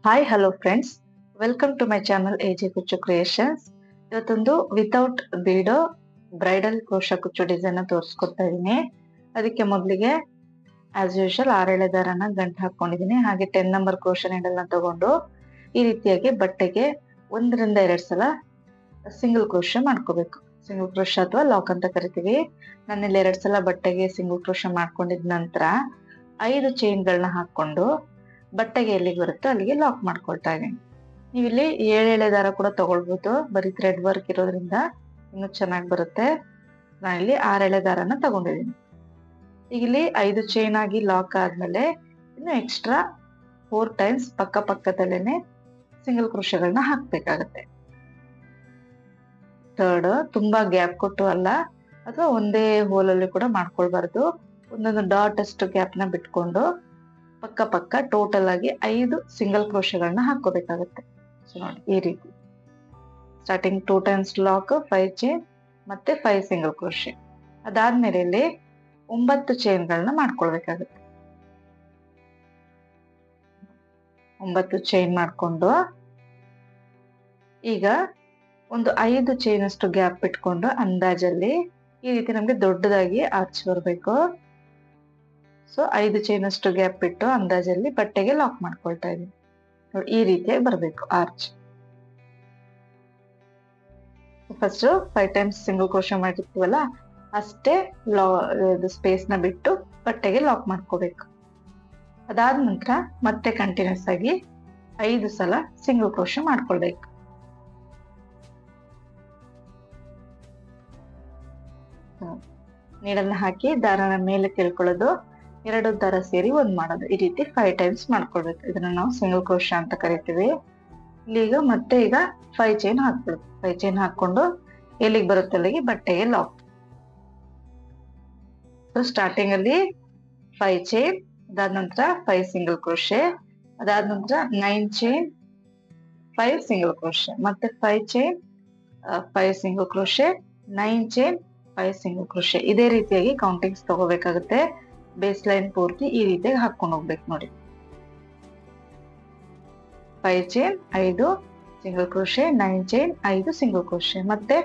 Hi hello friends, welcome to my channel AJ Kuchchu creations. ಇವತ್ತೊಂದು without ಬೀಡೋ bridal crochet ಕುಚ್ಚು design ತೋರಿಸ್ಕೊಡ್ತಾ ಇದ್ದೀನಿ. ಅದಕ್ಕೆ ಮೊದಲಿಗೆ ಆಸ್ ಯೂಶಲ್ 6 ದಾರನ ಗಂಟು ಹಾಕೊಂಡಿದ್ದೀನಿ. ಹಾಗೆ 10 ನಂಬರ್ ಕ್ರೋಶಾ ನೀಡಲ್ನ ತಗೊಂಡು ಈ ರೀತಿಯಾಗಿ ಬಟ್ಟೆಗೆ 1-2 ಸಲ ಸಿಂಗಲ್ ಕ್ರೋಶಾ ಮಾಡ್ಕೋಬೇಕು. ಸಿಂಗಲ್ ಕ್ರೋಶಾ ಅಥವಾ ಲಾಕ್ ಅಂತ ಕರಿತೀವಿ. ನಾನಿಲ್ಲಿ 2 ಸಲ ಬಟ್ಟೆಗೆ ಸಿಂಗಲ್ ಕ್ರೋಶಾ ಮಾಡ್ಕೊಂಡಿದ ನಂತರ 5 ಚೈನ್ಗಳನ್ನ ಹಾಕೊಂಡು ಬಟ್ಟೆಗೆ ಎಲ್ಲಿಗೆ ಬರುತ್ತೋ ಅಲ್ಲಿಗೆ ಲಾಕ್ ಮಾಡ್ಕೊಳ್ತಾ ಇದೀನಿ. ನೀವಿಲ್ಲಿ 7 ದಾರ ಕೂಡ ತಗೊಳ್ಬಹುದು. ಬರೀ ಥ್ರೆಡ್ ವರ್ಕ್ ಇರೋದ್ರಿಂದ ಇನ್ನು ಚೆನ್ನಾಗಿ ಬರುತ್ತೆ. ನಾನಿಲ್ಲಿ 6 ದಾರನ ತಗೊಂಡಿದ್ದೀನಿ. ಈಗ ಇಲ್ಲಿ 5 ಚೈನ್ ಆಗಿ ಲಾಕ್ ಆದ್ಮೇಲೆ ಇನ್ನು ಎಕ್ಸ್ಟ್ರಾ 4 ಟೈಮ್ಸ್ ಪಕ್ಕದಲ್ಲೇನೆ ಸಿಂಗಲ್ ಕ್ರೋಶಾಗಳನ್ನ ಹಾಕ್ಬೇಕಾಗತ್ತೆ. ಥರ್ಡ್ ತುಂಬಾ ಗ್ಯಾಪ್ ಕೊಟ್ಟು ಅಲ್ಲ, ಅಥವಾ ಒಂದೇ ಹೋಲ್ ಅಲ್ಲಿ ಕೂಡ ಮಾಡ್ಕೊಳ್ಬಾರ್ದು. ಒಂದೊಂದು ಡಾಟ್ ಅಷ್ಟು ಗ್ಯಾಪ್ ನ ಬಿಟ್ಕೊಂಡು ಪಕ್ಕ ಟೋಟಲ್ ಆಗಿ 5 ಸಿಂಗಲ್ ಕ್ರೋಶಾಗಳನ್ನ ಹಾಕೋಬೇಕಾಗುತ್ತೆ. ಸೊ ನೋಡಿ, ಈ ರೀತಿ ಸ್ಟಾರ್ಟಿಂಗ್ 2 ಟೈಮ್ಸ್ ಲಾಕ್, 5 ಚೈನ್ ಮತ್ತೆ 5 ಸಿಂಗಲ್ ಕ್ರೋಶೆ. ಅದಾದ್ಮೇಲೆ ಇಲ್ಲಿ 9 ಚೈನ್ಗಳನ್ನ ಮಾಡ್ಕೊಳ್ಬೇಕಾಗುತ್ತೆ. 9 ಚೈನ್ ಮಾಡ್ಕೊಂಡು ಈಗ ಒಂದು 5 ಚೈನ್ ಅಷ್ಟು ಗ್ಯಾಪ್ ಬಿಟ್ಕೊಂಡು ಅಂದಾಜಲ್ಲಿ ಈ ರೀತಿ ನಮ್ಗೆ ದೊಡ್ಡದಾಗಿ ಆರ್ಚ್ ಬರಬೇಕು. ಸೊ 5 ಚೈನ್ ಅಷ್ಟು ಗ್ಯಾಪ್ ಬಿಟ್ಟು ಅಂದಾಜಲ್ಲಿ ಬಟ್ಟೆಗೆ ಲಾಕ್ ಮಾಡ್ಕೊಳ್ತಾ ಇದೀನಿ. ನೋಡಿ, ಈ ರೀತಿಯಾಗಿ ಬರಬೇಕು arch. First 5 times single crochet ಮಾಡಿರ್ತೀವಲ್ಲ, ಅಷ್ಟೇ ಸ್ಪೇಸ್ ನ ಬಿಟ್ಟು ಬಟ್ಟೆಗೆ ಲಾಕ್ ಮಾಡ್ಕೋಬೇಕು. ಅದಾದ ನಂತರ ಮತ್ತೆ ಕಂಟಿನ್ಯೂಸ್ ಆಗಿ 5 ಸಲ ಸಿಂಗಲ್ ಕ್ರೋಶಾ ಮಾಡ್ಕೊಳ್ಬೇಕು. ನೀಡಲ್ನ ಹಾಕಿ ದಾರನ ಮೇಲೆ ಕೇಳ್ಕೊಳ್ಳೋದು, 2 ದಾರ ಸೇರಿ 1 ಮಾಡೋದು. ಈ ರೀತಿ 5 ಟೈಮ್ಸ್ ಮಾಡ್ಕೊಳ್ಬೇಕು. ಇದನ್ನ ನಾವು ಸಿಂಗಲ್ ಕ್ರೋಶಾ ಅಂತ ಕರಿತೀವಿ. ಈಗ 5 ಚೈನ್ ಹಾಕ್ಬಿಡ್ಬೇಕು. 5 ಚೈನ್ ಹಾಕೊಂಡು ಎಲ್ಲಿಗೆ ಬರುತ್ತೆ ಅಲ್ಲಿಗೆ ಬಟ್ಟೆಗೆ ಲಾಕ್. ಸೊ ಸ್ಟಾರ್ಟಿಂಗ್ ಅಲ್ಲಿ 5 ಚೈನ್, ಅದಾದ ನಂತರ 5 ಸಿಂಗಲ್ ಕ್ರೋಶೆ, ಅದಾದ ನಂತರ 9 ಚೈನ್, 5 ಸಿಂಗಲ್ ಕ್ರೋಶೆ, ಮತ್ತೆ 5 chain, 5 single crochet, 9 chain, 5 single crochet. ಇದೇ ರೀತಿಯಾಗಿ ಕೌಂಟಿಂಗ್ಸ್ ತಗೋಬೇಕಾಗುತ್ತೆ. ಬೇಸ್ ಲೈನ್ ಪೂರ್ತಿ ಈ ರೀತಿಯಾಗಿ ಹಾಕೊಂಡು ಹೋಗ್ಬೇಕು. ನೋಡಿ, 5 chain, 5 single crochet, 9 chain, 5 single crochet, ಮತ್ತೆ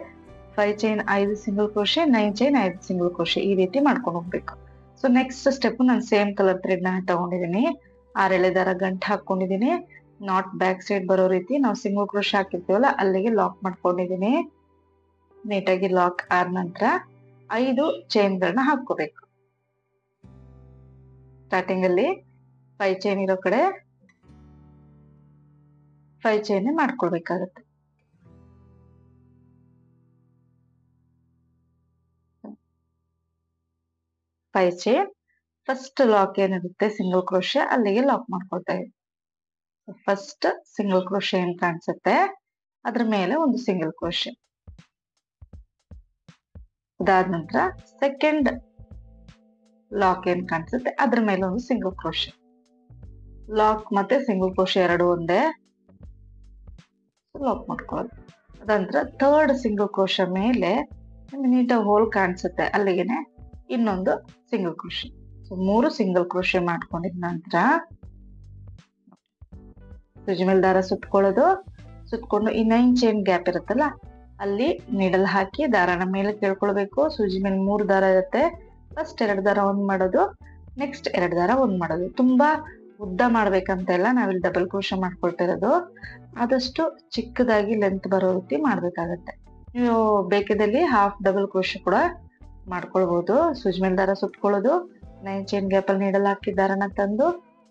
5 chain, 5 single crochet, 9 chain, 5 single crochet. ಈ ರೀತಿ ಮಾಡ್ಕೊಂಡು ಹೋಗ್ಬೇಕು. ಸೊ ನೆಕ್ಸ್ಟ್ ಸ್ಟೆಪ್ ನಾನು ಸೇಮ್ ಕಲರ್ ಥ್ರೆಡ್ ನ ತಗೊಂಡಿದ್ದೀನಿ. 6 ದಾರ ಗಂಟು ಹಾಕೊಂಡಿದ್ದೀನಿ. ನಾಟ್ ಬ್ಯಾಕ್ ಸೈಡ್ ಬರೋ ರೀತಿ ನಾವು ಸಿಂಗಲ್ ಕ್ರೋಶೆ ಹಾಕಿರ್ತೀವಲ್ಲ ಅಲ್ಲಿಗೆ ಲಾಕ್ ಮಾಡ್ಕೊಂಡಿದ್ದೀನಿ. ನೀಟಾಗಿ ಲಾಕ್ ಆದ ನಂತರ 5 ಚೈನ್ಗಳನ್ನ ಹಾಕೋಬೇಕು. ಸ್ಟಾರ್ಟಿಂಗ್ ಅಲ್ಲಿ 5 ಚೈನ್ ಇರೋ ಕಡೆ 5 ಚೈನ್ ಮಾಡ್ಕೊಳ್ಬೇಕಾಗತ್ತೆ. ಫೈವ್ ಚೈನ್, ಫಸ್ಟ್ ಲಾಕ್ ಏನಿರುತ್ತೆ ಸಿಂಗಲ್ ಕ್ರೋಶೆ ಅಲ್ಲಿಗೆ ಲಾಕ್ ಮಾಡ್ಕೊಳ್ತಾ ಇದ್ದೀವಿ. ಫಸ್ಟ್ ಸಿಂಗಲ್ ಕ್ರೋಶೆ ಏನ್ ಕಾಣಿಸುತ್ತೆ ಅದ್ರ ಮೇಲೆ ಒಂದು ಸಿಂಗಲ್ ಕ್ರೋಶೆ. ಅದಾದ ನಂತರ ಸೆಕೆಂಡ್ ಲಾಕ್ ಏನ್ ಕಾಣಿಸುತ್ತೆ ಅದ್ರ ಮೇಲೆ ಒಂದು ಸಿಂಗಲ್ ಕ್ರೋಶೆ. ಲಾಕ್ ಮತ್ತೆ ಸಿಂಗಲ್ ಕ್ರೋಶೆ ಎರಡು ಒಂದೇ, ಲಾಕ್ ಮಾಡ್ಕೊಳ್ಳೋದು. ಅದಂತರ ಥರ್ಡ್ ಸಿಂಗಲ್ ಕ್ರೋಶೆ ಮೇಲೆ ನೀಟಾಗಿ ಹೋಲ್ ಕಾಣಿಸುತ್ತೆ, ಅಲ್ಲಿಗೆನೆ ಇನ್ನೊಂದು single crochet. So 3 single crochet ಮಾಡ್ಕೊಂಡಿದ ನಂತರ ಸೂಜಿ ಮೇಲೆ ದಾರ ಸುತ್ಕೊಂಡು ಈ 9 ಚೈನ್ ಗ್ಯಾಪ್ ಇರುತ್ತಲ್ಲ ಅಲ್ಲಿ ನೀಡಲ್ ಹಾಕಿ ದಾರನ ಮೇಲೆ ಕೇಳ್ಕೊಳ್ಬೇಕು. ಸೂಜಿ ಮೇಲೆ 3 ದಾರ ಇರುತ್ತೆ. ಫಸ್ಟ್ 2 ದಾರ 1 ಮಾಡೋದು, ನೆಕ್ಸ್ಟ್ 2 ದಾರ 1 ಮಾಡೋದು. ತುಂಬಾ ಉದ್ದ ಮಾಡ್ಬೇಕಂತ ಇಲ್ಲ, ನಾವಿಲ್ಲಿ ಡಬಲ್ ಕ್ರೋಶೆ ಮಾಡ್ಕೊಳ್ತಿರೋದು. ಆದಷ್ಟು ಚಿಕ್ಕದಾಗಿ ಲೆಂತ್ ಬರೋ ರೀತಿ ಮಾಡ್ಬೇಕಾಗತ್ತೆ. ನೀವು ಬೇಕಿದಲ್ಲಿ ಹಾಫ್ ಡಬಲ್ ಕ್ರೋಶೆ ಕೂಡ ಮಾಡ್ಕೊಳ್ಬಹುದು. ಸೂಜಿ ಮೇಲೆ ದಾರ ಸುತ್ಕೊಳ್ಳೋದು, 9 ಚೈನ್ ಗ್ಯಾಪ್ ಅಲ್ಲಿ ನೀಡಲ್ ಹಾಕಿ ದಾರನ ತಂದು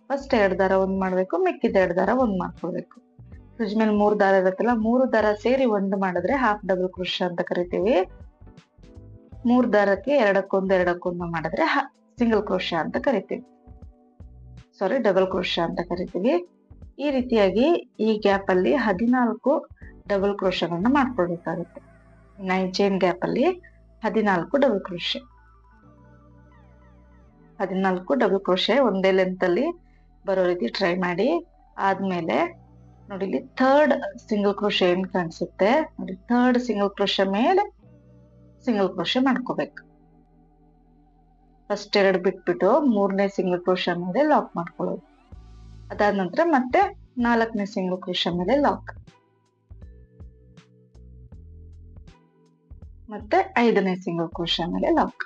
ಫಸ್ಟ್ 2 ದಾರ 1 ಮಾಡ್ಬೇಕು, ಮಿಕ್ಕಿದ 2 ದಾರ 1 ಮಾಡ್ಕೊಳ್ಬೇಕು. ಸೂಜಿ ಮೇಲೆ 3 ದಾರ ಇರುತ್ತಲ್ಲ, 3 ದಾರ ಸೇರಿ 1 ಮಾಡಿದ್ರೆ ಹಾಫ್ ಡಬಲ್ ಕ್ರೋಶೆ ಅಂತ ಕರಿತೀವಿ. 3 ದಾರಕ್ಕೆ ಎರಡಕ್ಕೊಂದು ಮಾಡಿದ್ರೆ ಸಿಂಗಲ್ ಕ್ರೋಶೆ ಅಂತ ಕರಿತೀವಿ. ಸಾರಿ, ಡಬಲ್ ಕ್ರೋಶೆ ಅಂತ ಕರಿತೀವಿ. ಈ ರೀತಿಯಾಗಿ ಈ ಗ್ಯಾಪ್ ಅಲ್ಲಿ 14 ಡಬಲ್ ಕ್ರೋಶೆಗಳನ್ನ ಮಾಡ್ಕೊಳ್ಬೇಕಾಗುತ್ತೆ. 9 ಚೈನ್ ಗ್ಯಾಪ್ ಅಲ್ಲಿ 14 ಡಬಲ್ ಕ್ರೋಶೆ. 14 ಡಬಲ್ ಕ್ರೋಶೆ ಒಂದೇ ಲೆಂತ್ ಅಲ್ಲಿ ಬರೋ ರೀತಿ ಟ್ರೈ ಮಾಡಿ. ಆದ್ಮೇಲೆ ನೋಡಿ, ಇಲ್ಲಿ ಥರ್ಡ್ ಸಿಂಗಲ್ ಕ್ರೋಶೆ ಏನ್ ಕಾಣಿಸುತ್ತೆ ನೋಡಿ, ಥರ್ಡ್ ಸಿಂಗಲ್ ಕ್ರೋಶೆ ಮೇಲೆ ಸಿಂಗಲ್ ಕ್ರೋಶೆ ಮಾಡ್ಕೋಬೇಕು. ಫಸ್ಟ್ 2 ಬಿಟ್ಬಿಟ್ಟು 3ನೇ ಸಿಂಗಲ್ ಕ್ರೋಶೆ ಮೇಲೆ ಲಾಕ್ ಮಾಡ್ಕೊಳ್ಳೋದು. ಅದಾದ ನಂತರ ಮತ್ತೆ 4ನೇ ಸಿಂಗಲ್ ಕ್ರೋಶೆ ಮೇಲೆ ಲಾಕ್, ಮತ್ತೆ 5ನೇ ಸಿಂಗಲ್ ಕ್ರೋಶೆ ಮೇಲೆ ಲಾಕ್.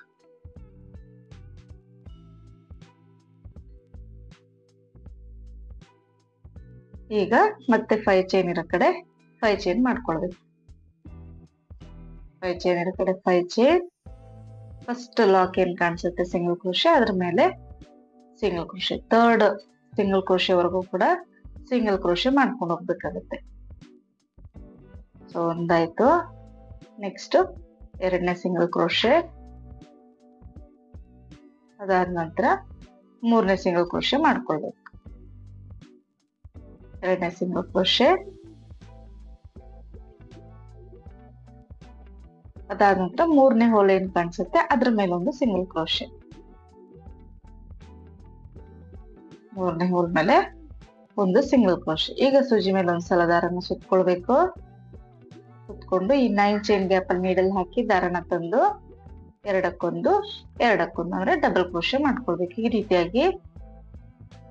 ಈಗ ಮತ್ತೆ 5 ಚೈನ್ ಇರೋ ಕಡೆ 5 ಚೈನ್ ಮಾಡ್ಕೊಳ್ಬೇಕು. 5 ಚೈನ್ ಇರೋ ಕಡೆ 5 ಚೈನ್, ಫಸ್ಟ್ ಲಾಕ್ ಏನ್ ಕಾಣಿಸುತ್ತೆ ಸಿಂಗಲ್ ಕ್ರೋಶೆ, ಅದ್ರ ಮೇಲೆ single crochet, 3rd single crochet ವರೆಗೂ ಕೂಡ ಸಿಂಗಲ್ ಕ್ರೋಶೆ ಮಾಡ್ಕೊಂಡು ಹೋಗ್ಬೇಕಾಗುತ್ತೆ. ಸೊ ಒಂದಾಯ್ತು. ನೆಕ್ಸ್ಟ್ 2ನೇ ಸಿಂಗಲ್ ಕ್ರೋಶೆ, ಅದಾದ ನಂತರ 3ನೇ ಸಿಂಗಲ್ ಕ್ರೋಶೆ ಮಾಡ್ಕೊಳ್ಬೇಕು. 2ನೇ ಸಿಂಗಲ್ ಕ್ರೋಶೆ, ಅದಾದ ನಂತರ 3ನೇ ಹೋಲ್ ಏನ್ ಕಾಣಿಸುತ್ತೆ ಅದ್ರ ಮೇಲೆ ಒಂದು ಸಿಂಗಲ್ ಕ್ರೋಶೆ, 3ನೇ ಹೋಲ್ ಮೇಲೆ ಒಂದು ಸಿಂಗಲ್ ಕ್ರೋಶೆ. ಈಗ ಸೂಜಿ ಮೇಲೆ ಒಂದ್ಸಲ ದಾರನ ಸುತ್ಕೊಳ್ಬೇಕು. ಸುತ್ಕೊಂಡು ಈ 9 ಚೈನ್ ಗ್ಯಾಪ್ ಅಲ್ಲಿ ನೀಡಲ್ ಹಾಕಿ ದಾರನ ತಂದು ಎರಡಕ್ಕೊಂದು ಅಂದ್ರೆ ಡಬಲ್ ಕ್ರೋಶೆ ಮಾಡ್ಕೊಳ್ಬೇಕು. ಈ ರೀತಿಯಾಗಿ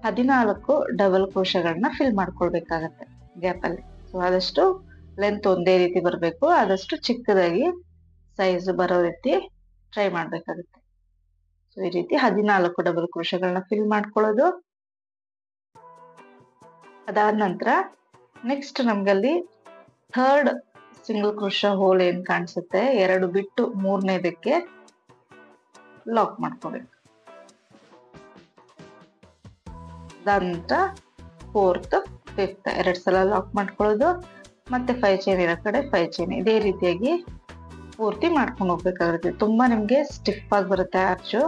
14 ಡಬಲ್ ಕ್ರೋಶೆಗಳನ್ನ ಫಿಲ್ ಮಾಡ್ಕೊಳ್ಬೇಕಾಗತ್ತೆ ಗ್ಯಾಪ್ ಅಲ್ಲಿ. ಸೊ ಆದಷ್ಟು ಲೆಂತ್ ಒಂದೇ ರೀತಿ ಬರ್ಬೇಕು, ಆದಷ್ಟು ಚಿಕ್ಕದಾಗಿ ಸೈಜ್ ಬರೋ ರೀತಿ ಟ್ರೈ ಮಾಡ್ಬೇಕಾಗುತ್ತೆ. ಸೊ ಈ ರೀತಿ 14 ಡಬಲ್ ಕ್ರೋಶೆಗಳನ್ನ ಫಿಲ್ ಮಾಡ್ಕೊಳ್ಳೋದು. ಅದಾದ ನಂತರ ನೆಕ್ಸ್ಟ್ ನಮ್ಗಲ್ಲಿ 3rd ಸಿಂಗಲ್ ಕ್ರೋಶೆ ಹೋಲ್ ಏನ್ ಕಾಣಿಸುತ್ತೆ, 2 ಬಿಟ್ಟು 3ನೇದಕ್ಕೆ ಲಾಕ್ ಮಾಡ್ಕೋಬೇಕು. ಅದಾದ ನಂತರ 4th 5th 2 ಸಲ ಲಾಕ್ ಮಾಡ್ಕೊಳ್ಳೋದು. ಮತ್ತೆ 5 ಚೈನ್ ಇರೋ ಕಡೆ 5 ಚೈನ್, ಇದೇ ರೀತಿಯಾಗಿ ಪೂರ್ತಿ ಮಾಡ್ಕೊಂಡು ಹೋಗ್ಬೇಕಾಗುತ್ತೆ. ತುಂಬಾ ನಿಮ್ಗೆ ಸ್ಟಿಫ್ ಆಗಿ ಬರುತ್ತೆ ಆರ್ಚು.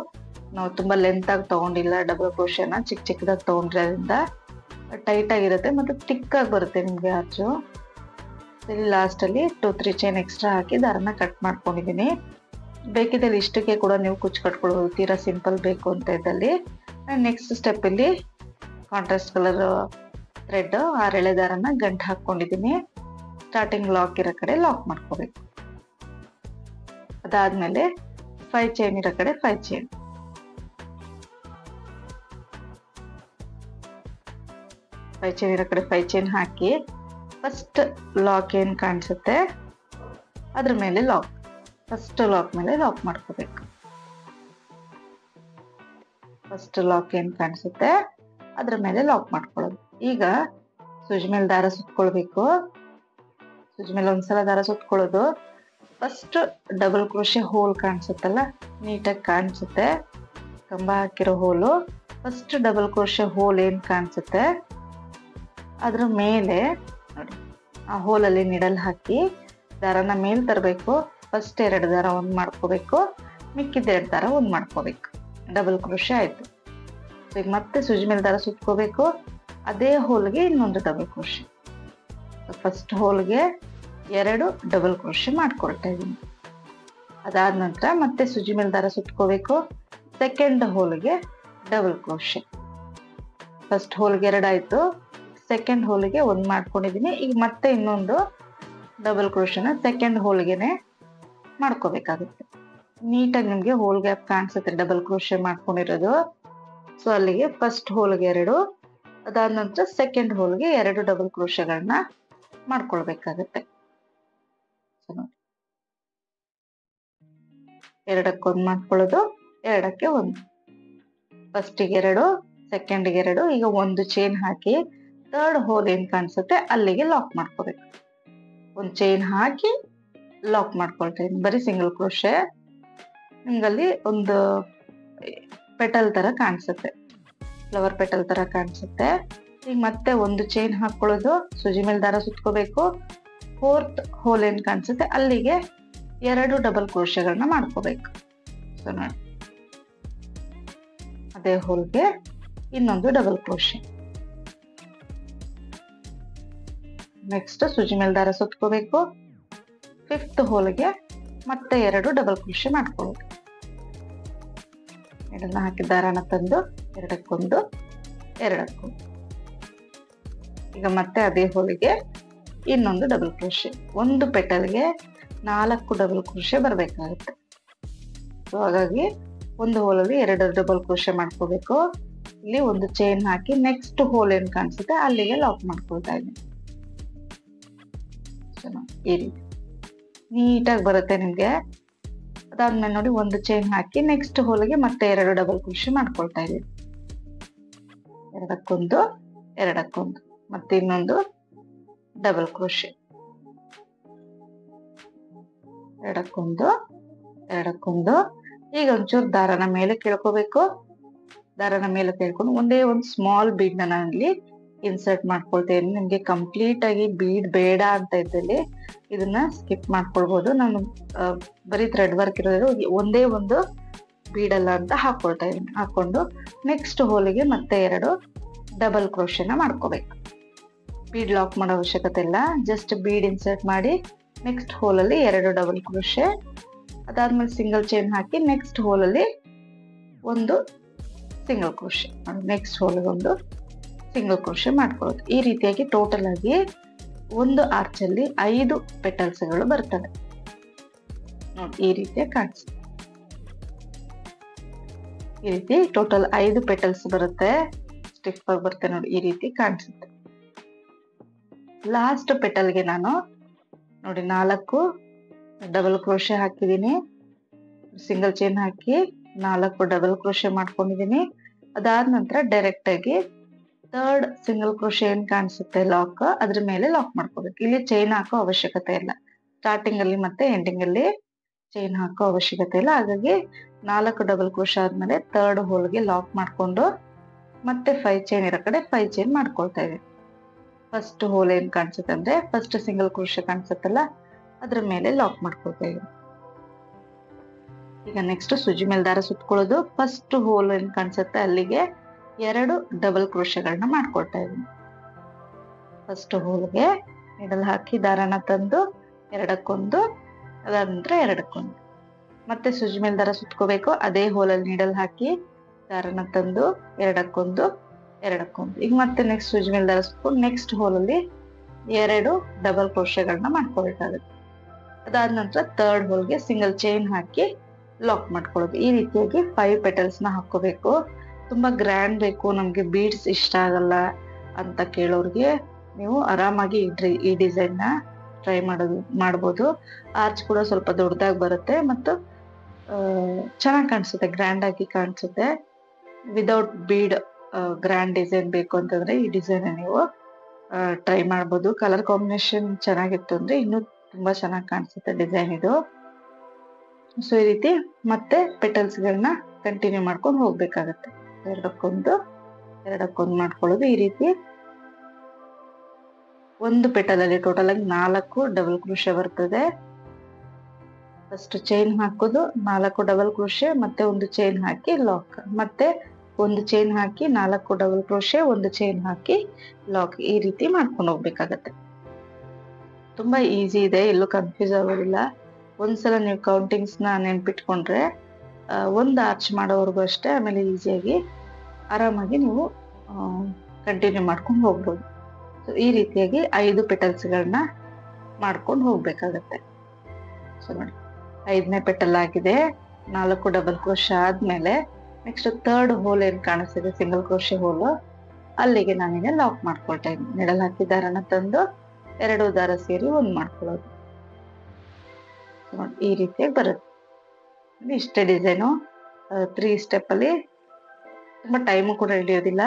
ನಾವು ತುಂಬಾ ಲೆಂತ್ ಆಗಿ ತಗೊಂಡಿಲ್ಲ, ಡಬಲ್ ಕ್ರೋಶೆನ ಚಿಕ್ಕದಾಗಿ ತಗೊಂಡ್ರಿಂದ ಟೈಟ್ ಆಗಿರುತ್ತೆ ಮತ್ತೆ ಥಿಕ್ ಆಗಿ ಬರುತ್ತೆ ನಿಮ್ಗೆ ಆರ್ಚು. ಇಲ್ಲಿ ಲಾಸ್ಟ್ ಅಲ್ಲಿ 2-3 ಚೈನ್ ಎಕ್ಸ್ಟ್ರಾ ಹಾಕಿ ದಾರನ ಕಟ್ ಮಾಡ್ಕೊಂಡಿದೀನಿ. ಬೇಕಿದ್ದಲ್ಲಿ ಇಷ್ಟಕ್ಕೆ ಕೂಡ ನೀವು ಕುಚ್ಚು ಕಟ್ಕೊಳ್ಬೋದು, ತೀರಾ ಸಿಂಪಲ್ ಬೇಕು ಅಂತ ಇದ್ದಲ್ಲಿ. ನೆಕ್ಸ್ಟ್ ಸ್ಟೆಪ್ ಇಲ್ಲಿ ಕಾಂಟ್ರಾಸ್ಟ್ ಕಲರ್ ಥ್ರೆಡ್ 6 ಎಳೆ ದಾರನ ಗಂಟು ಹಾಕೊಂಡಿದೀನಿ. ಸ್ಟಾರ್ಟಿಂಗ್ ಲಾಕ್ ಇರೋ ಕಡೆ ಲಾಕ್ ಮಾಡ್ಕೋಬೇಕು. ಅದಾದ್ಮೇಲೆ 5 ಚೈನ್ ಇರೋ ಕಡೆ 5 ಚೈನ್, 5 ಚೈನ್ ಇರೋ ಕಡೆ 5 ಚೈನ್ ಹಾಕಿ ಫಸ್ಟ್ ಲಾಕ್ ಏನ್ ಕಾಣಿಸುತ್ತೆ ಅದ್ರ ಮೇಲೆ ಲಾಕ್, ಫಸ್ಟ್ ಲಾಕ್ ಮೇಲೆ ಲಾಕ್ ಮಾಡ್ಕೋಬೇಕು. ಫಸ್ಟ್ ಲಾಕ್ ಏನ್ ಕಾಣಿಸುತ್ತೆ ಅದ್ರ ಮೇಲೆ ಲಾಕ್ ಮಾಡ್ಕೊಳ್ಳೋದು. ಈಗ ಸೂಜಿ ಮೇಲೆ ದಾರ ಸುತ್ಕೊಳ್ಬೇಕು. ಸೂಜಿ ಮೇಲೆ ಒಂದ್ಸಲ ದಾರ ಸುತ್ಕೊಳ್ಳೋದು. ಫಸ್ಟ್ ಡಬಲ್ ಕ್ರೋಶೆ ಹೋಲ್ ಕಾಣಿಸುತ್ತಲ್ಲ, ನೀಟಾಗಿ ಕಾಣಿಸುತ್ತೆ ಕಂಬ ಹಾಕಿರೋ ಹೋಲು. ಫಸ್ಟ್ ಡಬಲ್ ಕ್ರೋಶೆ ಹೋಲ್ ಏನ್ ಕಾಣಿಸುತ್ತೆ ಅದ್ರ ಮೇಲೆ ನೋಡಿ, ಆ ಹೋಲಲ್ಲಿ ನಿಡಲ್ ಹಾಕಿ ದಾರನ ಮೇಲ್ ತರಬೇಕು. ಫಸ್ಟ್ 2 ದಾರ ಒಂದ್ ಮಾಡ್ಕೋಬೇಕು, ಮಿಕ್ಕಿದ 2 ದಾರ ಒಂದ್ ಮಾಡ್ಕೋಬೇಕು. ಡಬಲ್ ಕ್ರೋಶೆ ಆಯ್ತು. ಈಗ ಮತ್ತೆ ಸೂಜಿ ಮೇಲೆ ದಾರ ಸುತ್ಕೋಬೇಕು. ಅದೇ ಹೋಲ್ಗೆ ಇನ್ನೊಂದು ಡಬಲ್ ಕ್ರೋಶೆ. ಫಸ್ಟ್ ಹೋಲ್ಗೆ 2 ಡಬಲ್ ಕ್ರೋಶೆ ಮಾಡ್ಕೊಳ್ತಾ ಇದೀನಿ. ಅದಾದ ನಂತರ ಮತ್ತೆ ಸೂಜಿ ಮೇಲೆ ದಾರ ಸುತ್ಕೋಬೇಕು. ಸೆಕೆಂಡ್ ಹೋಲ್ಗೆ ಡಬಲ್ ಕ್ರೋಶೆ. ಫಸ್ಟ್ ಹೋಲ್ಗೆ 2 ಆಯ್ತು, ಸೆಕೆಂಡ್ ಹೋಲ್ಗೆ 1 ಮಾಡ್ಕೊಂಡಿದೀನಿ. ಈಗ ಮತ್ತೆ ಇನ್ನೊಂದು ಡಬಲ್ ಕ್ರೋಶೆನ ಸೆಕೆಂಡ್ ಹೋಲ್ಗೆನೆ ಮಾಡ್ಕೋಬೇಕಾಗುತ್ತೆ. ನೀಟಾಗಿ ನಿಮ್ಗೆ ಹೋಲ್ ಗ್ಯಾಪ್ ಕಾಣಿಸುತ್ತೆ ಡಬಲ್ ಕ್ರೋಶೆ ಮಾಡ್ಕೊಂಡಿರೋದು. ಸೊ ಅಲ್ಲಿಗೆ ಫಸ್ಟ್ ಹೋಲ್ಗೆ 2, ಅದಾದ ನಂತರ ಸೆಕೆಂಡ್ ಹೋಲ್ಗೆ 2 ಡಬಲ್ ಕ್ರೋಶೆಗಳನ್ನ ಮಾಡ್ಕೊಳ್ಬೇಕಾಗತ್ತೆ. ಎರಡಕ್ಕೊಂದು ಮಾಡ್ಕೊಳ್ಳೋದು, 2ಕ್ಕೆ 1, ಫಸ್ಟಿಗೆ 2, ಸೆಕೆಂಡ್ಗೆ 2. ಈಗ ಒಂದು ಚೈನ್ ಹಾಕಿ 3rd ಹೋಲ್ ಏನ್ ಕಾಣಿಸುತ್ತೆ ಅಲ್ಲಿಗೆ ಲಾಕ್ ಮಾಡ್ಕೋಬೇಕು. ಒಂದು ಚೈನ್ ಹಾಕಿ ಲಾಕ್ ಮಾಡ್ಕೊಳ್ತಾ ಇದ್ದೀನಿ. ಬರೀ ಸಿಂಗಲ್ ಕ್ರೋಶೆ. ನಿಮ್ಗಲ್ಲಿ ಒಂದು ಪೆಟಲ್ ತರ ಕಾಣಿಸುತ್ತೆ, ಫ್ಲವರ್ ಪೆಟಲ್ ತರ ಕಾಣಿಸುತ್ತೆ. ಈಗ ಮತ್ತೆ ಒಂದು ಚೈನ್ ಹಾಕೊಳ್ಳೋದು, ಸೂಜಿ ಮೇಲೆ ದಾರ ಸುತ್ಕೋಬೇಕು. 4th ಹೋಲ್ ಏನ್ ಕಾಣಿಸುತ್ತೆ ಅಲ್ಲಿಗೆ 2 ಡಬಲ್ ಕ್ರೋಶೆಗಳನ್ನ ಮಾಡ್ಕೋಬೇಕು. ಸೊ ನೋಡಿ, ಅದೇ ಹೋಲ್ಗೆ ಇನ್ನೊಂದು ಡಬಲ್ ಕ್ರೋಶೆ. ನೆಕ್ಸ್ಟ್ ಸೂಜಿ ಮೇಲೆ ದಾರ ಸುತ್ಕೋಬೇಕು. 5th ಹೋಲ್ಗೆ ಮತ್ತೆ 2 ಡಬಲ್ ಕ್ರೋಶೆ ಮಾಡ್ಕೊಳ್ಳೋದು. ಇದನ್ನ ಹಾಕಿ ದಾರನ ತಂದು ಎರಡಕ್ಕೊಂದು. ಈಗ ಮತ್ತೆ ಅದೇ ಹೋಲಿಗೆ ಇನ್ನೊಂದು ಡಬಲ್ ಕ್ರೋಶೆ. ಒಂದು ಪೆಟಲ್ಗೆ 4 ಡಬಲ್ ಕ್ರೋಶೆ ಬರ್ಬೇಕಾಗುತ್ತೆ. ಸೊ ಹಾಗಾಗಿ ಒಂದು ಹೋಲಲ್ಲಿ 2 ಡಬಲ್ ಕ್ರೋಶೆ ಮಾಡ್ಕೋಬೇಕು. ಇಲ್ಲಿ ಒಂದು ಚೈನ್ ಹಾಕಿ ನೆಕ್ಸ್ಟ್ ಹೋಲ್ ಏನ್ ಕಾಣಿಸುತ್ತೆ ಅಲ್ಲಿಗೆ ಲಾಕ್ ಮಾಡ್ಕೊಳ್ತಾ ಇದ್ದೀನಿ. ಈ ರೀತಿ ನೀಟಾಗಿ ಬರುತ್ತೆ ನಿಮ್ಗೆ. ಅದಾದ್ಮೇಲೆ ನೋಡಿ ಒಂದು ಚೈನ್ ಹಾಕಿ ನೆಕ್ಸ್ಟ್ ಹೋಲ್ಗೆ ಮತ್ತೆ 2 ಡಬಲ್ ಕ್ರೋಶೆ ಮಾಡ್ಕೊಳ್ತಾ ಇದ್ದೀನಿ. ಎರಡಕ್ಕೊಂದು ಎರಡಕ್ಕೊಂದು ಮತ್ತೆ ಇನ್ನೊಂದು ಡಬಲ್ ಕ್ರೋಶೆ, ಎರಡಕ್ಕೊಂದು ಎರಡಕ್ಕೊಂದು. ಈಗ ಒಂಚೂರು ದಾರನ ಮೇಲೆ ಕೇಳ್ಕೋಬೇಕು. ದಾರನ ಮೇಲೆ ಕೇಳ್ಕೊಂಡು ಒಂದೇ ಒಂದು ಸ್ಮಾಲ್ ಬೀಡ್ ನಾನು ಇಲ್ಲಿ ಇನ್ಸರ್ಟ್ ಮಾಡ್ಕೊಳ್ತೇನೆ. ನಿಮ್ಗೆ ಕಂಪ್ಲೀಟ್ ಆಗಿ ಬೀಡ್ ಬೇಡ ಅಂತ ಇದ್ದಲ್ಲಿ ಇದನ್ನ ಸ್ಕಿಪ್ ಮಾಡ್ಕೊಳ್ಬಹುದು. ನಾನು ಬರೀ ಥ್ರೆಡ್ ವರ್ಕ್ ಇರೋದು ಒಂದೇ ಒಂದು ಬೀಡ್ ಅಲ್ಲ ಅಂತ ಹಾಕೊಳ್ತಾ ಇದ್ದೀನಿ. ಹಾಕೊಂಡು ನೆಕ್ಸ್ಟ್ ಹೋಲಿಗೆ ಮತ್ತೆ 2 ಡಬಲ್ ಕ್ರೋಶೆನ ಮಾಡ್ಕೋಬೇಕು. ಬೀಡ್ ಲಾಕ್ ಮಾಡೋ ಅವಶ್ಯಕತೆ ಇಲ್ಲ, ಜಸ್ಟ್ ಬೀಡ್ ಇನ್ಸರ್ಟ್ ಮಾಡಿ ನೆಕ್ಸ್ಟ್ ಹೋಲಲ್ಲಿ 2 ಡಬಲ್ ಕ್ರೋಶೆ, ಅದಾದ್ಮೇಲೆ ಸಿಂಗಲ್ ಚೈನ್ ಹಾಕಿ ನೆಕ್ಸ್ಟ್ ಹೋಲಲ್ಲಿ ಒಂದು ಸಿಂಗಲ್ ಕ್ರೋಶೆ, ನೆಕ್ಸ್ಟ್ ಹೋಲಿಗೆ ಒಂದು ಸಿಂಗಲ್ ಕ್ರೋಶೆ ಮಾಡ್ಕೊಳ್ಳೋದು. ಈ ರೀತಿಯಾಗಿ ಟೋಟಲ್ ಆಗಿ ಒಂದು ಆರ್ಚ್ ಅಲ್ಲಿ 5 ಪೆಟಲ್ಸ್ಗಳು ಬರ್ತವೆ ನೋಡಿ. ಈ ರೀತಿಯಾಗಿ ಕಾಣಿಸುತ್ತೆ. ಈ ರೀತಿ ಟೋಟಲ್ 5 ಪೆಟಲ್ಸ್ ಬರುತ್ತೆ. ಸ್ಟಿಫ್ ಆಗಿ ಬರುತ್ತೆ ನೋಡಿ, ಈ ರೀತಿ ಕಾಣಿಸುತ್ತೆ. ಲಾಸ್ಟ್ ಪೆಟಲ್ಗೆ ನಾನು ನೋಡಿ 4 ಡಬಲ್ ಕ್ರೋಶೆ ಹಾಕಿದ್ದೀನಿ, ಸಿಂಗಲ್ ಚೈನ್ ಹಾಕಿ 4 ಡಬಲ್ ಕ್ರೋಶೆ ಮಾಡ್ಕೊಂಡಿದ್ದೀನಿ. ಅದಾದ ನಂತರ ಡೈರೆಕ್ಟ್ ಆಗಿ 3rd ಸಿಂಗಲ್ ಕ್ರೋಶೆ ಏನ್ ಕಾಣಿಸುತ್ತೆ ಲಾಕ್, ಅದ್ರ ಮೇಲೆ ಲಾಕ್ ಮಾಡ್ಕೋಬೇಕು. ಇಲ್ಲಿ ಚೈನ್ ಹಾಕೋ ಅವಶ್ಯಕತೆ ಇಲ್ಲ, ಸ್ಟಾರ್ಟಿಂಗ್ ಅಲ್ಲಿ ಮತ್ತೆ ಎಂಡಿಂಗ್ ಅಲ್ಲಿ ಚೈನ್ ಹಾಕೋ ಅವಶ್ಯಕತೆ ಇಲ್ಲ. ಹಾಗಾಗಿ 4 ಡಬಲ್ ಕ್ರೋಶೆ ಆದ್ಮೇಲೆ 3rd ಹೋಲ್ಗೆ ಲಾಕ್ ಮಾಡ್ಕೊಂಡು ಮತ್ತೆ 5 ಚೈನ್ ಇರೋ ಕಡೆ 5 ಚೈನ್ ಮಾಡ್ಕೊಳ್ತಾ ಇದ್ದೀನಿ. ಫಸ್ಟ್ ಹೋಲ್ ಏನ್ ಕಾಣಿಸುತ್ತೆ ಅಂದ್ರೆ ಫಸ್ಟ್ ಸಿಂಗಲ್ ಕ್ರೋಶೆ ಕಾಣಿಸುತ್ತಲ್ಲ ಅದ್ರ ಮೇಲೆ ಲಾಕ್ ಮಾಡ್ಕೊಳ್ತಾ ಇದ್ದೀನಿ. ಈಗ ನೆಕ್ಸ್ಟ್ ಸೂಜಿ ಮೇಲೆ ದಾರ ಸುತ್ಕೊಳ್ಳೋದು. ಫಸ್ಟ್ ಹೋಲ್ ಏನ್ ಕಾಣಿಸುತ್ತೆ ಅಲ್ಲಿಗೆ 2 ಡಬಲ್ ಕ್ರೋಶೆಗಳನ್ನ ಮಾಡ್ಕೊಳ್ತಾ ಇದ್ದೀನಿ. ಫಸ್ಟ್ ಹೋಲ್ಗೆ ನೀಡಲ್ ಹಾಕಿ ದಾರನ ತಂದು ಎರಡಕ್ಕೊಂದು, ಅದಾದ ನಂತರ ಎರಡಕ್ಕೊಂದು ಮತ್ತೆ ಸೂಜಿ ಮೇಲೆ ದಾರ ಸುತ್ಕೋಬೇಕು. ಅದೇ ಹೋಲಲ್ಲಿ ನೀಡಲ್ ಹಾಕಿ ದಾರನ ತಂದು ಎರಡಕ್ಕೊಂದು ಎರಡಕ್ಕೊಂದು. ಈಗ ಮತ್ತೆ ನೆಕ್ಸ್ಟ್ ಸೂಜಿ ಮೇಲೆ ದಾರ ಸುತ್ಕೊಂಡು ನೆಕ್ಸ್ಟ್ ಹೋಲಲ್ಲಿ 2 ಡಬಲ್ ಕ್ರೋಶೆಗಳನ್ನ ಮಾಡ್ಕೋಬೇಕಾಗುತ್ತೆ. ಅದಾದ ನಂತರ 3rd ಹೋಲ್ಗೆ ಸಿಂಗಲ್ ಚೈನ್ ಹಾಕಿ ಲಾಕ್ ಮಾಡ್ಕೊಳ್ಳೋದು. ಈ ರೀತಿಯಾಗಿ 5 ಪೆಟಲ್ಸ್ ನ ಹಾಕೋಬೇಕು. ತುಂಬಾ ಗ್ರ್ಯಾಂಡ್ ಬೇಕು, ನಮ್ಗೆ ಬೀಡ್ಸ್ ಇಷ್ಟ ಆಗಲ್ಲ ಅಂತ ಕೇಳೋರ್ಗೆ ನೀವು ಆರಾಮಾಗಿ ಈ ಡಿಸೈನ್ ನ ಟ್ರೈ ಮಾಡ್ಬೋದು. ಆರ್ಚ್ ಕೂಡ ಸ್ವಲ್ಪ ದೊಡ್ಡದಾಗಿ ಬರುತ್ತೆ ಮತ್ತು ಚೆನ್ನಾಗಿ ಕಾಣಿಸುತ್ತೆ, ಗ್ರ್ಯಾಂಡ್ ಆಗಿ ಕಾಣಿಸುತ್ತೆ. ವಿದೌಟ್ ಬೀಡ್ ಗ್ರ್ಯಾಂಡ್ ಡಿಸೈನ್ ಬೇಕು ಅಂತಂದ್ರೆ ಈ ಡಿಸೈನ್ ನೀವು ಟ್ರೈ ಮಾಡ್ಬೋದು. ಕಲರ್ ಕಾಂಬಿನೇಷನ್ ಚೆನ್ನಾಗಿತ್ತು ಅಂದ್ರೆ ಇನ್ನೂ ತುಂಬಾ ಚೆನ್ನಾಗಿ ಕಾಣಿಸುತ್ತೆ ಡಿಸೈನ್ ಇದು. ಸೊ ಈ ರೀತಿ ಮತ್ತೆ ಪೆಟಲ್ಸ್ ಗಳನ್ನ ಕಂಟಿನ್ಯೂ ಮಾಡ್ಕೊಂಡು ಹೋಗ್ಬೇಕಾಗತ್ತೆ. ಎರಡಕ್ಕೊಂದು ಮಾಡ್ಕೊಳ್ಳೋದು. ಈ ರೀತಿ ಒಂದು ಪೆಟಲ್ ಅಲ್ಲಿ ಟೋಟಲ್ ಆಗಿ 4 ಡಬಲ್ ಕ್ರೋಶೆ ಬರ್ತದೆ. ಫಸ್ಟ್ ಚೈನ್ ಹಾಕೋದು, 4 ಡಬಲ್ ಕ್ರೋಶೆ, ಮತ್ತೆ ಒಂದು ಚೈನ್ ಹಾಕಿ ಲಾಕ್, ಮತ್ತೆ ಒಂದು ಚೈನ್ ಹಾಕಿ 4 ಡಬಲ್ ಕ್ರೋಶೆ, ಒಂದು ಚೈನ್ ಹಾಕಿ ಲಾಕ್. ಈ ರೀತಿ ಮಾಡ್ಕೊಂಡು ಹೋಗ್ಬೇಕಾಗತ್ತೆ. ತುಂಬಾ ಈಸಿ ಇದೆ, ಎಲ್ಲೂ ಕನ್ಫ್ಯೂಸ್ ಆಗೋದಿಲ್ಲ. ಒಂದ್ಸಲ ನೀವು ಕೌಂಟಿಂಗ್ಸ್ ನ ನೆನ್ಪಿಟ್ಕೊಂಡ್ರೆ ಒಂದು ಆರ್ಚ್ ಮಾಡೋವರೆಗೂ ಅಷ್ಟೇ, ಆಮೇಲೆ ಈಸಿಯಾಗಿ ಆರಾಮಾಗಿ ನೀವು ಕಂಟಿನ್ಯೂ ಮಾಡ್ಕೊಂಡು ಹೋಗ್ಬೋದು. ಸೊ ಈ ರೀತಿಯಾಗಿ 5 ಪೆಟಲ್ಸ್ಗಳನ್ನ ಮಾಡ್ಕೊಂಡು ಹೋಗ್ಬೇಕಾಗತ್ತೆ. ಸೊ ನೋಡಿ 5ನೇ ಪೆಟಲ್ ಆಗಿದೆ. 4 ಡಬಲ್ ಕ್ರೋಶೆ ಆದ್ಮೇಲೆ ನೆಕ್ಸ್ಟ್ 3rd ಹೋಲ್ ಏನ್ ಕಾಣಿಸ್ತಿದೆ ಸಿಂಗಲ್ ಕ್ರೋಶೆ ಹೋಲ್, ಅಲ್ಲಿಗೆ ನಾನೀಗ ಲಾಕ್ ಮಾಡ್ಕೊಳ್ತಾ ಇದ್ದೀನಿ. ನೆಡಲ್ ಹಾಕಿ ದಾರನ ತಂದು 2 ದಾರ ಸೇರಿ ಒಂದ್ ಮಾಡ್ಕೊಳ್ಳೋದು. ನೋಡಿ ಈ ರೀತಿಯಾಗಿ ಬರುತ್ತೆ. ಇಷ್ಟೇ ಡಿಸೈನು. 3 ಸ್ಟೆಪ್ ಅಲ್ಲಿ ತುಂಬಾ ಟೈಮು ಕೂಡ ಹಿಡಿಯೋದಿಲ್ಲ,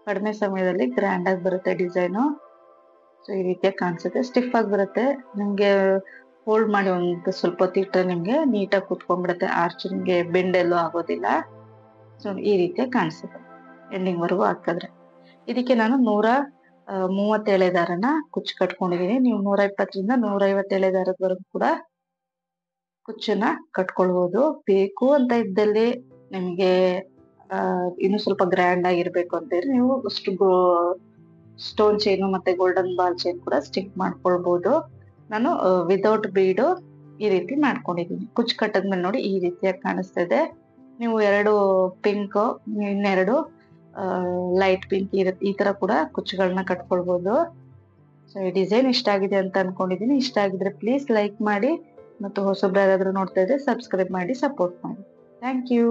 ಕಡಿಮೆ ಸಮಯದಲ್ಲಿ ಗ್ರ್ಯಾಂಡ್ ಆಗಿ ಬರುತ್ತೆ ಡಿಸೈನು. ಸೊ ಈ ರೀತಿಯಾಗಿ ಕಾಣಿಸುತ್ತೆ, ಸ್ಟಿಫ್ ಆಗಿ ಬರುತ್ತೆ. ನಿಮ್ಗೆ ಹೋಲ್ಡ್ ಮಾಡಿ ಒಂದು ಸ್ವಲ್ಪ ಹೊತ್ತು ಇಟ್ಟರೆ ನಿಮ್ಗೆ ನೀಟಾಗಿ ಕುತ್ಕೊಂಡ್ಬಿಡುತ್ತೆ. ಆರ್ಚ್ ನಿಮ್ಗೆ ಬೆಂಡ್ ಎಲ್ಲೂ ಆಗೋದಿಲ್ಲ. ಸೊ ಈ ರೀತಿಯಾಗಿ ಕಾಣಿಸುತ್ತೆ ಎಂಡಿಂಗ್ ವರೆಗೂ ಹಾಕಿದ್ರೆ. ಇದಕ್ಕೆ ನಾನು 130 ಎಳೆ ದಾರನ ಕುಚ್ಚು ಕಟ್ಕೊಂಡಿದೀನಿ. ನೀವು 120ರಿಂದ 150 ಎಳೆ ದಾರದವರೆಗೂ ಕೂಡ ಕುಚ್ಚನ್ನ ಕಟ್ಕೊಳ್ಬಹುದು. ಬೇಕು ಅಂತ ಇದ್ದಲ್ಲಿ ನಿಮ್ಗೆ ಇನ್ನು ಸ್ವಲ್ಪ ಗ್ರ್ಯಾಂಡ್ ಆಗಿರ್ಬೇಕು ಅಂತ ಇದ್ರೆ ನೀವು ಸ್ಟೋನ್ ಚೈನು ಮತ್ತೆ ಗೋಲ್ಡನ್ ಬಾಲ್ ಚೈನ್ ಕೂಡ ಸ್ಟಿಕ್ ಮಾಡ್ಕೊಳ್ಬಹುದು. ನಾನು ವಿದೌಟ್ ಬೀಡು ಈ ರೀತಿ ಮಾಡ್ಕೊಂಡಿದೀನಿ. ಕುಚ್ಚು ಕಟ್ಟದ್ಮೇಲೆ ನೋಡಿ ಈ ರೀತಿಯಾಗಿ ಕಾಣಿಸ್ತಾ ಇದೆ. ನೀವು 2 ಪಿಂಕ್, ಇನ್ನೆರಡು ಲೈಟ್ ಪಿಂಕ್ ಈ ತರ ಕೂಡ ಕುಚ್ಚುಗಳನ್ನ ಕಟ್ಕೊಳ್ಬಹುದು. ಸೊ ಈ ಡಿಸೈನ್ ಇಷ್ಟ ಆಗಿದೆ ಅಂತ ಅನ್ಕೊಂಡಿದೀನಿ. ಇಷ್ಟ ಆಗಿದ್ರೆ ಪ್ಲೀಸ್ ಲೈಕ್ ಮಾಡಿ ಮತ್ತು ಹೊಸಬ್ರು ಯಾರಾದ್ರೂ ನೋಡ್ತಾ ಇದ್ರೆ ಸಬ್ಸ್ಕ್ರೈಬ್ ಮಾಡಿ ಸಪೋರ್ಟ್ ಮಾಡಿ. Thank you.